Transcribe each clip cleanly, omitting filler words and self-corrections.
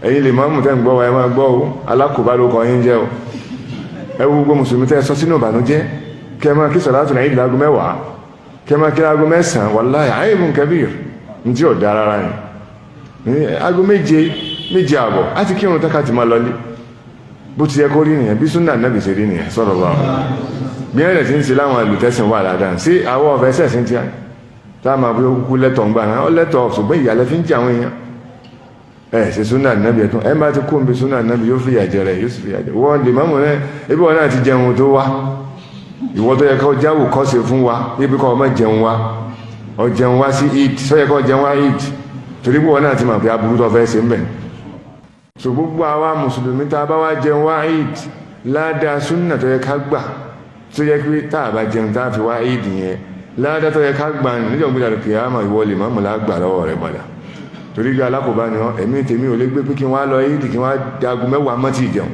ẹ̀yin lè máa mú tẹ́ ń gbọ́ wa ẹ máa gbọ́ o alákòóbá ló kọ yín jẹ́ o ẹ wo gbogbo mùsùlùmí tẹ́ sọ sínú ìbànújẹ́ kẹ́ máa kí sọ̀látù náà ìdílágó mẹ́wàá kẹ́ máa kí lágó mẹ́sàn-án wàláhì àìbùn kẹbíir ní tí ò dá rárá ni aago méje àbọ̀ á ti kírun tẹ́ka ti máa lọlé bó ti yẹ kó rí nìyẹn bí súnà nàbì ṣe rí nìyẹn sallallahu alaihi wasallam bí ẹ̀rẹ̀ tí ń ṣe láwọn àlùtẹ́sìn wà dáadáa sí àwọn ọ̀fẹ́ sẹ̀sìn tí a tá a máa bí kú lẹ́tọ̀ ń gbà náà ó lẹ́tọ̀ ṣùgbọ́n ìyàlẹ́ fi ń jẹ àwọn èèyàn ẹ̀ ṣe súnà nàbì ẹ̀tún ẹ̀ bá ti kú omi súnà nàbì yóò fi yàjẹ rẹ̀ yóò sì fi yàjẹ wọ́n lè mọ́mọ́ náà ebi wọn náà ti jẹun tó wá ìwọ tó yẹ kó jáwò kọ́ ṣe fún wa ibi kọ́ ọmọ jẹun wa ọ jẹun wá sí eid sọ yẹ kó jẹun wá eid torí pé wọn náà ti mọ̀ pé aburú tó fẹ́ ṣe ń bẹ̀ so gbogbo àwa mùsùlùmí tá a bá wá jẹun wá eid ládàá súnà tó yẹ ká gbà tó yẹ pé tá a bá jẹun tá a fi wá eid yẹn ládàá tó yẹ ká gbà níjọ́ gbé dàrú kìyàmà ìwọ lè mọ́mọ́ lágbà lọ́wọ́ rẹ̀ padà torí pé alákòóbá ni wọn ẹ̀mí tèmi ò lè gbé pé kí wọ́n á lọ eid kí wọ́n á dago mẹ́wàá mọ́ ti jẹun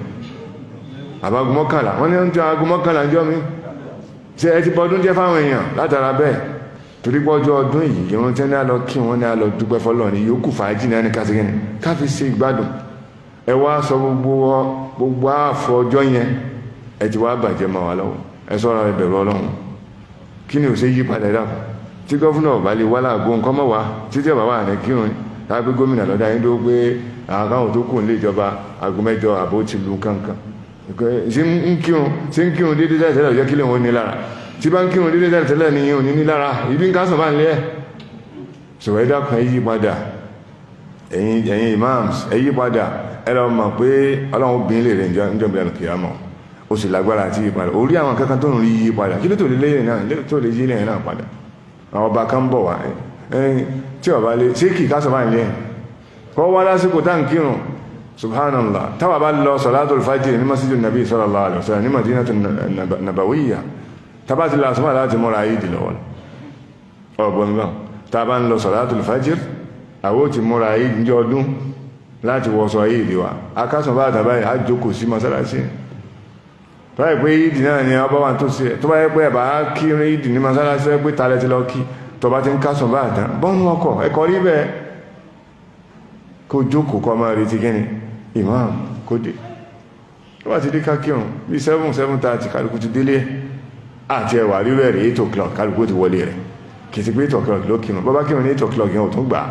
àbágo mọ́kànlá wọ́n ní oúnjẹ aago mọ́kànlá ń jọ mi ṣe ẹ ti bọ́dún jẹ́ fáwọn èèyàn látara bẹ́ẹ̀ torí pé ọjọ́ ọdún yìí ìrun tẹ́ ní àlọ́ kí wọ́n ní àlọ́ dúpẹ́ fọlọ́ ní yòókù fàájì náà ní kásìkẹ́ni káfí ṣe ìgbádùn ẹ wá sọ gbogbo àfọ ọjọ́ yẹn ẹ ti wá bàjẹ́ mọ́ wa lọ́wọ́ ẹ sọ̀rọ̀ ẹbẹ̀rù ọlọ́run kí ni ò ṣe yí padà dàpọ̀ tí gọ́fúnà ọ̀bá lè wá láàgó nǹkan mọ́ wa títí ọ̀bá wà ní kírun tàbí gómìnà lọ́dá yín tó gbé àwọn káwọn tó kù nílé ìjọba aago mẹ́jọ àbó ti lu kankan ṣé ń kírun déédéé tẹ́lẹ̀ ọjọ́ kílẹ̀ wọn ní lára tí bá ń kírun déédéé tẹ́lẹ̀ ní òní ní lára ìbí ń kásán bá ń lé ẹ̀ sọ̀rọ̀ ẹ̀dá kan yí padà ẹ̀yin imams ẹ yí padà ẹ lọ mọ̀ pé ọlọ́run obìnrin lè rẹ̀ ń jọ ìbílẹ̀ kìyàmọ̀ ó sì lágbára àti yí padà orí àwọn kankan tó ń rí yí padà kí ló tó lè lẹ́yìn náà tó lè yí lẹ́yìn náà padà àwọn ọba kan bọ̀ wá tí ọba lè ṣé kì í kásán bá ń lé ẹ̀ kọ́ wá lásìkò tá ń kírun subhanallah táwa bá lọ salatul fajr ní masjidun nabi sallallahu alaihi wasallam ní madinatu nabawiyya tábà ti lásùmọ́ láti mọ́ra ayé dì lọ́wọ́ ọgbọ̀n gbọ́n tábà ń lọ salatul fajr àwọ́ ti mọ́ra ayé ní ọdún láti wọ́sọ ayé ìdí wa akásùn bá tàbí àjókò sí masalasi báyìí pé ìdí náà ni ọba wa tó ṣe tó bá yẹ pé ẹ̀bà kí ìdí ní masalasi pé talẹ̀ ti lọ kí tọba ti ń kásùn bá tán bọ́nú ọkọ̀ ẹ̀kọ́ rí bẹ́ẹ̀ kó jókòó kọ́ máa retí kíni imam kó dé tó bá ti dé kákírùn bí 7:30 kálukú ti délé àti ẹwà rírẹ̀ rẹ̀ 8 o'clock kálukú ti wọlé rẹ̀ kì í ti pé 8 o'clock ló kírùn bọ́bá kírùn ní 8 o'clock yẹn ò tún gbà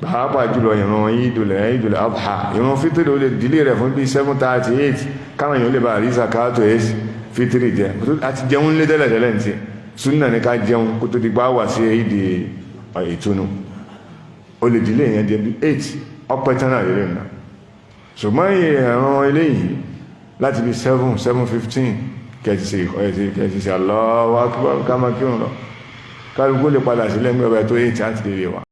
pàápàá jùlọ ìran Eidul Adha ìran fítìrì ó lè dílé rẹ̀ fún bí 7:38 káwọn èèyàn lè bá rí zakato fítìrì jẹ àti jẹun lé tẹ́lẹ̀ ní ti súnà ní ká jẹun kó tó di gbá wà sí èdè ìtúnu ó lè dílé yẹn jẹ bí 8 ọpẹ́ tán náà lè nà ṣùgbọ́n ìran eléyìí láti bí 7:15 kẹ̀sì sí Allahu Akbar ká máa kírun lọ kálukú lè padà sílẹ̀ ní ọba tó 8 àti lè wà